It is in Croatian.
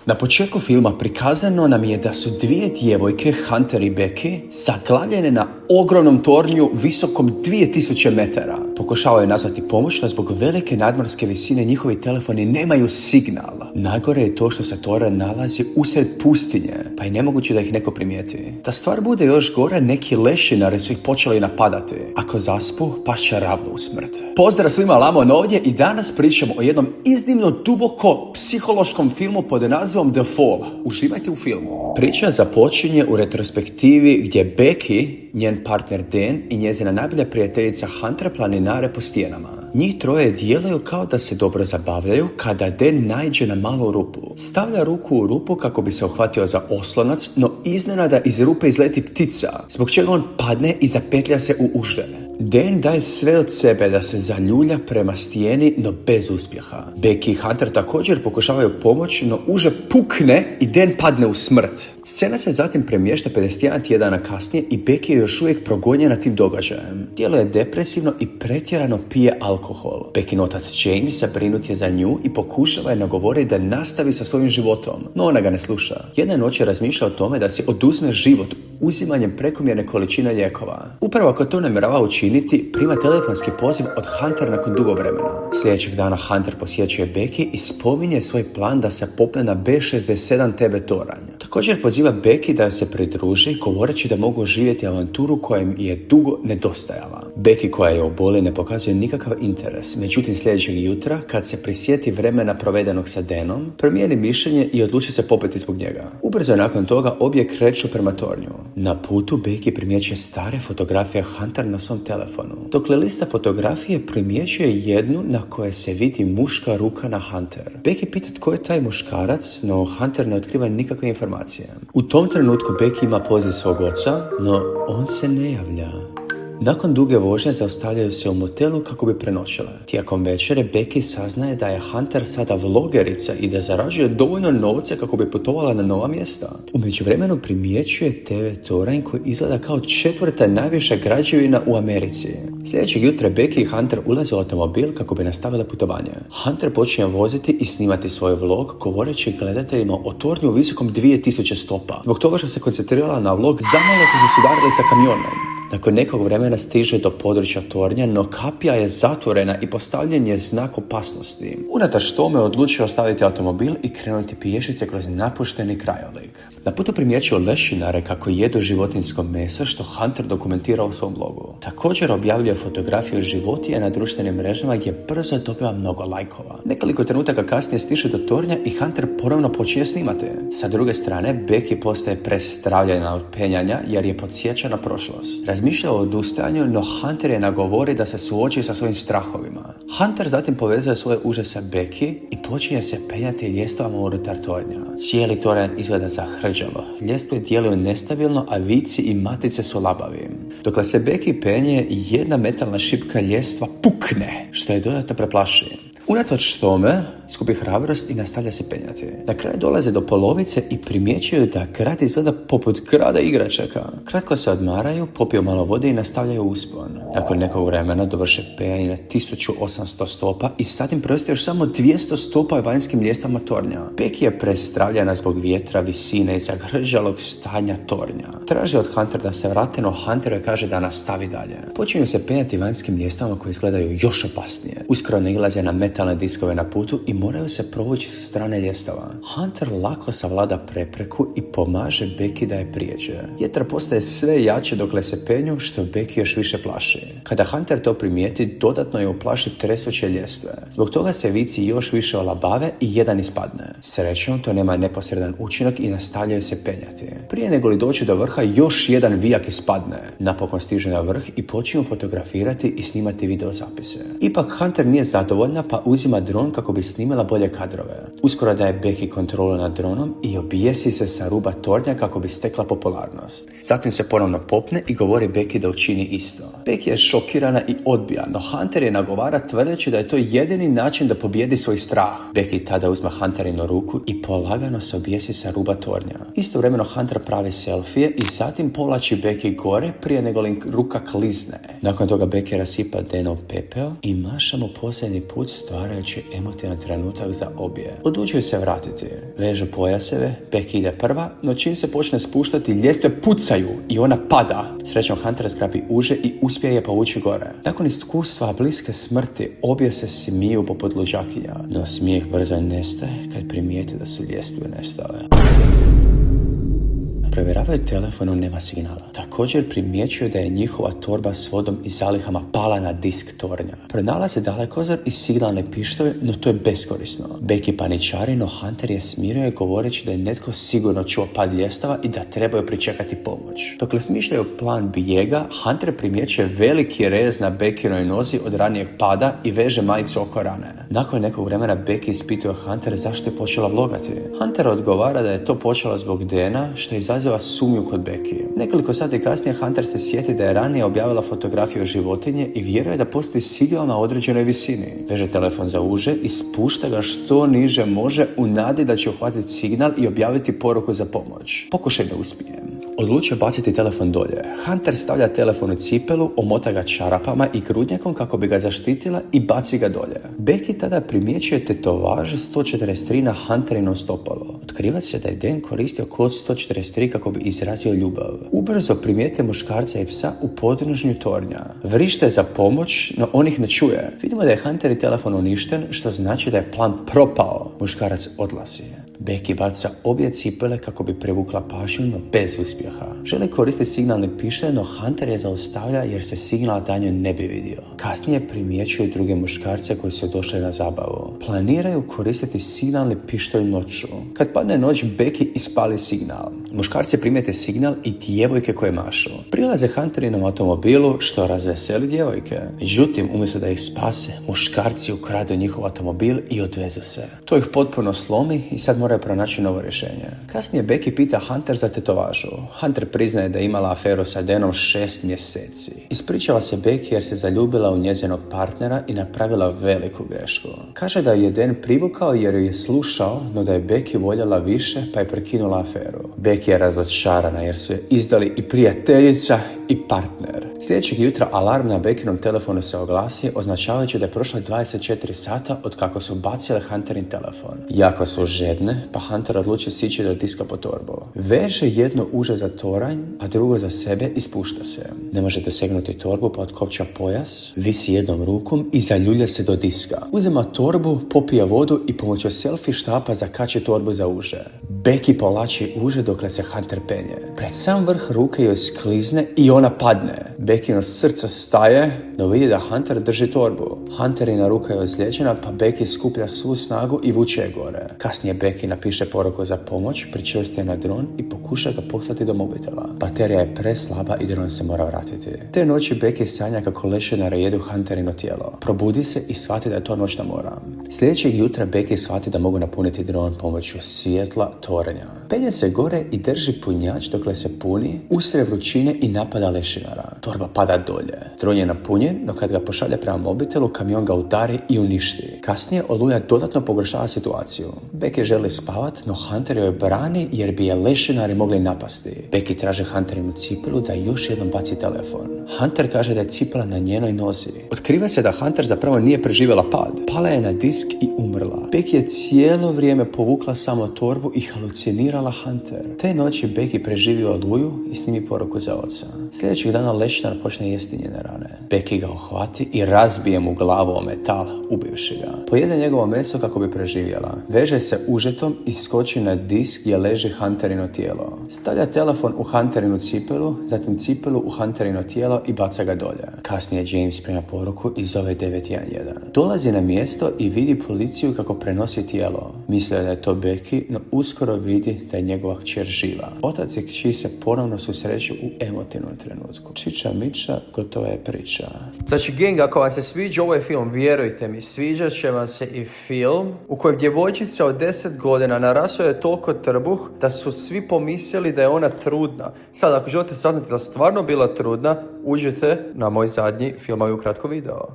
Na početku filma prikazano nam je da su dvije djevojke, Hunter i Becky, zaglavljene na ogromnom tornju visokom 2000 metara. Pokušavaju nazvati pomoć, no zbog velike nadmorske visine njihovi telefoni nemaju signal. Najgore je to što se toranj nalazi usred pustinje, pa je nemoguće da ih neko primijeti. Da stvar bude još gore, neki lešinari su ih počeli napadati. Ako zaspu, pašće ravno u smrt. Pozdrav svima, Lamon ovdje i danas pričamo o jednom iznimno duboko psihološkom filmu pod nazivom The Fall. Uživajte u filmu. Priča započinje u retrospektivi gdje Becky, njen partner Dan i njezina najbolja prijateljica Hunter planinare po stijenama. Njih troje djeluju kao da se dobro zabavljaju kada Dan naiđe na malu rupu. Stavlja ruku u rupu kako bi se uhvatio za oslonac, no iznenada iz rupe izleti ptica, zbog čega on padne i zapetlja se u uže. Dan daje sve od sebe da se zaljulja prema stijeni, no bez uspjeha. Becky i Hunter također pokušavaju pomoć, no uže pukne i Dan padne u smrt. Scena se zatim premješta 51 tjedana kasnije i Becky je još uvijek progonjena tim događajem. Tijelo je depresivno i pretjerano pije alkohol. Beckin otac James zabrinut je za nju i pokušava je nagovoriti da nastavi sa svojim životom, no ona ga ne sluša. Jedne noći razmišlja o tome da si oduzme život uzimanjem prekomjerne količine lijekova. Upravo ako to namjerava učiniti, prima telefonski poziv od Hunter nakon dugo vremena. Sljedećeg dana Hunter posjećuje Becky i spominje svoj plan da se popne na B67 TB toranj. Također poziva Becky da se pridruži, govoreći da mogu živjeti avanturu koja im je dugo nedostajala. Becky, koja je u boli, ne pokazuje nikakav interes, međutim sljedećeg jutra, kad se prisjeti vremena provedenog sa Danom, promijeni mišljenje i odluči se popeti zbog njega. Ubrzo nakon toga obje kreću prema tornju. Na putu Becky primjećuje stare fotografije Hunter na svom telefonu. Dok lista fotografije primjećuje jednu na kojoj se vidi muška ruka na Hunter. Becky pita tko je taj muškarac, no Hunter ne otkriva nikakve informacije. U tom trenutku Becky ima poziv svog oca, no on se ne javlja. Nakon duge vožnje zaustavljaju se u motelu kako bi prenoćile. Tijekom večere Becky saznaje da je Hunter sada vlogerica i da zarađuje dovoljno novca kako bi putovala na nova mjesta. U međuvremenu primjećuje TV toranj koji izgleda kao 4. najviša građevina u Americi. Sljedećeg jutra Becky i Hunter ulaze u automobil kako bi nastavile putovanje. Hunter počinje voziti i snimati svoj vlog, govoreći gledateljima o tornju visokom 2000 stopa. Zbog toga što se koncentrirala na vlog, zamalo su se sudarili sa kamionom. Nakon nekog vremena stiže do područja tornja, no kapija je zatvorena i postavljen je znak opasnosti. Unatoč tome odlučio ostaviti automobil i krenuti pješice kroz napušteni krajolik. Na putu primjećuju lešinare kako jedu životinjsko meso, što Hunter dokumentira u svom vlogu. Također objavljuje fotografiju životinja na društvenim mrežama gdje brzo dobiva mnogo lajkova. Nekoliko trenutaka kasnije stiže do tornja i Hunter ponovno počinje snimati. Sa druge strane, Becky postaje prestravljena od penjanja jer je podsjeća na prošlost. Razmišlja o odustajanju, no Hunter je nagovori da se suoči sa svojim strahovima. Hunter zatim povezuje svoje uže sa Becky i počinje se penjati ljestvama unutar tornja. Cijeli toranj izgleda zahrđalo. Ljestve djeluju nestabilno, a vici i matice su labavi. Dokle se Becky penje, jedna metalna šipka ljestva pukne, što je dodatno preplaši. Unatoč tome, skupi hrabrost i nastavlja se penjati. Na kraju dolaze do polovice i primjećuju da grad izgleda poput grada igračaka. Kratko se odmaraju, popiju malo vode i nastavljaju uspon. Nakon nekog vremena dovrše penjanje na 1800 stopa i sad im preostaje još samo 200 stopa vanjskim ljestvama tornja. Becky je prestravljena zbog vjetra, visine i zagrđalog stanja tornja. Traži od Hunter da se vrate, no Hunter joj kaže da nastavi dalje. Počinju se penjati vanjskim ljestvama koje izgledaju još opasnije. Uskoro nailaze na metalne diskove na putu i moraju se provući sa strane ljestava. Hunter lako savlada prepreku i pomaže Becky da je prijeđe. Vjetar postaje sve jače dokle se penju, što Becky još više plaši. Kada Hunter to primijeti, dodatno je uplaši tresuće ljestve. Zbog toga se vici još više olabave i jedan ispadne. Srećom, to nema neposredan učinak i nastavljaju se penjati. Prije nego li doći do vrha, još jedan vijak ispadne. Napokon stižu na vrh i počinju fotografirati i snimati videozapise. Ipak Hunter nije zadovoljna, pa uzima dron kako bi snimila bolje kadrove. Uskoro daje Becky kontrolu nad dronom i objesi se sa ruba tornja kako bi stekla popularnost. Zatim se ponovno popne i govori Becky da učini isto. Becky je šokirana i odbija, no Hunter je nagovara tvrdeći da je to jedini način da pobjedi svoj strah. Becky tada uzme Hunterinu ruku i polagano se objesi sa ruba tornja. Istovremeno Hunter pravi selfije i zatim povlači Becky gore prije nego li ruka klizne. Nakon toga Becky rasipa Danov pepeo i maša mu posljednji put stvarajući emotivan trenutak trenutak za obje. Odlučuju se vratiti. Vežu pojaseve, Becky ide prva, no čim se počne spuštati, ljestve pucaju i ona pada. Srećom Hunter zgrabi uže i uspije je povući gore. Nakon iskustva bliske smrti, obje se smiju poput luđakinja, no smijeh brzo nestaje kad primijete da su ljestve nestale. Provjeravaju telefon, no nema signala. Također primjećuju da je njihova torba s vodom i zalihama pala na disk tornja. Pronalaze dalekozor i signalne pištolje, no to je beskorisno. Becky paničari, no Hunter je smiruje govoreći da je netko sigurno čuo pad ljestava i da trebaju pričekati pomoć. Dokle smišljaju plan bijega, Hunter primjećuje veliki rez na Beckinoj nozi od ranijeg pada i veže majicu oko rane. Nakon nekog vremena Becky ispituje Hunter zašto je počela vlogati. Hunter odgovara da je to počelo zbog DNA, što izaziva sumnju kod Becky. Nekoliko sati kasnije Hunter se sjeti da je ranije objavila fotografiju životinje i vjeruje da postoji signal na određenoj visini. Veže telefon za uže i spušta ga što niže može u nadi da će uhvatiti signal i objaviti poruku za pomoć. Pokušaj da uspije. Odlučio baciti telefon dolje. Hunter stavlja telefon u cipelu, omota ga čarapama i grudnjakom kako bi ga zaštitila i baci ga dolje. Becky tada primjećuje tetovaž 143 na Hunterinom stopalu. Otkriva se da je Dan koristio kod 143 kako bi izrazio ljubav. Ubrzo primijete muškarca i psa u podnožnju tornja. Vrište za pomoć, no on ih ne čuje. Vidimo da je Hunter telefon uništen, što znači da je plan propao. Muškarac odlazi. Becky baca obje cipele kako bi privukla pažnju, no bez uspjeha. Želi koristiti signalne pištolje, no Hunter je zaustavlja jer se signal danju ne bi vidio. Kasnije primjećuju druge muškarce koji su došli na zabavu. Planiraju koristiti signalni pištolj noću. Kad padne noć, Becky ispali signal. Muškarci primijete signal i djevojke koje mašu. Prilaze Hunterinom automobilu, što razveseli djevojke. Međutim, umjesto da ih spase, muškarci ukradu njihov automobil i odvezu se. To ih potpuno slomi i sad moraju pronaći novo rješenje. Kasnije Becky pita Hunter za tetovažu. Hunter priznaje da je imala aferu sa Danom 6 mjeseci. Ispričava se Becky jer se zaljubila u njezinog partnera i napravila veliku grešku. Kaže da je Dan privukao jer ju je slušao, no da je Becky voljela više pa je prekinula aferu. Becky je razočarana jer su je izdali i prijateljica i partner. Sljedećeg jutra alarm na Beckinom telefonu se oglasi, označavajući da je prošlo 24 sata od kako su bacile Hunterin telefon. Jako su žedne, pa Hunter odluči sići do diska po torbu. Veže jedno uže za toranj, a drugo za sebe i spušta se. Ne može dosegnuti torbu, pa otkopča pojas, visi jednom rukom i zaljulja se do diska. Uzima torbu, popija vodu i pomoću selfie štapa zakači torbu za uže. Becky povlači uže dokle se Hunter penje. Pred sam vrh ruke joj sklizne i ona padne. Beckino srce staje, no vidi da Hunter drži torbu. Hunterina ruka je ozlijeđena, pa Becky skuplja svu snagu i vuče je gore. Kasnije Becky napiše poruku za pomoć, pričvrsti je na dron i pokuša ga poslati do mobitela. Baterija je preslaba i dron se mora vratiti. Te noći Becky sanja kako lešinari jedu Hunterino tijelo. Probudi se i shvati da je to noćna mora. Sljedećeg jutra Becky shvati da mogu napuniti dron pomoću svjetla torenja. Penje se gore i drži punjač dokle se puni, usred vrućine i napada lešinara. Torba pada dolje. Dron je napunjen, no kad ga pošalje prema mobitelu, kamion ga udari i uništi. Kasnije oluja dodatno pogoršava situaciju. Becky želi spavat, no Hunter joj brani jer bi je lešinari mogli napasti. Becky traže Hunterinu cipelu da još jednom baci telefon. Hunter kaže da je cipela na njenoj nozi. Otkriva se da Hunter zapravo nije preživjela pad. Pala je na disk i umrla. Becky je cijelo vrijeme povukla samo torbu i halucinirala Hunter. Te noći Becky preživi oluju i snimi poruku za oca. Sljedećeg dana lešinar počne jesti njene rane. Becky ga uhvati i razbije mu glavu o metal, ubivši ga. Pojede njegovo meso kako bi preživjela. Veže se užetom i skoči na disk gdje leži Hunterino tijelo. Stavlja telefon u Hunterinu cipelu, zatim cipelu u Hunterino tijelo i baca ga dolje. Kasnije James prima poruku i zove 911. Dolazi na mjesto i vidi policiju kako prenosi tijelo. Mislio da je to Becky, no uskoro vidi da je njegova kćer živa. Otac i kći se ponovno susreću u emotivnom trenutku. Čiča miča, gotova je priča. Znači, gang, ako vam se sviđa ovaj film, vjerujte mi, sviđat će vam se i film u kojem djevojčica od 10 godina narasuje toliko trbuh da su svi pomislili da je ona trudna. Sad, ako želite saznati da stvarno bila trudna, uđite na moj zadnji filmovi ukratko video.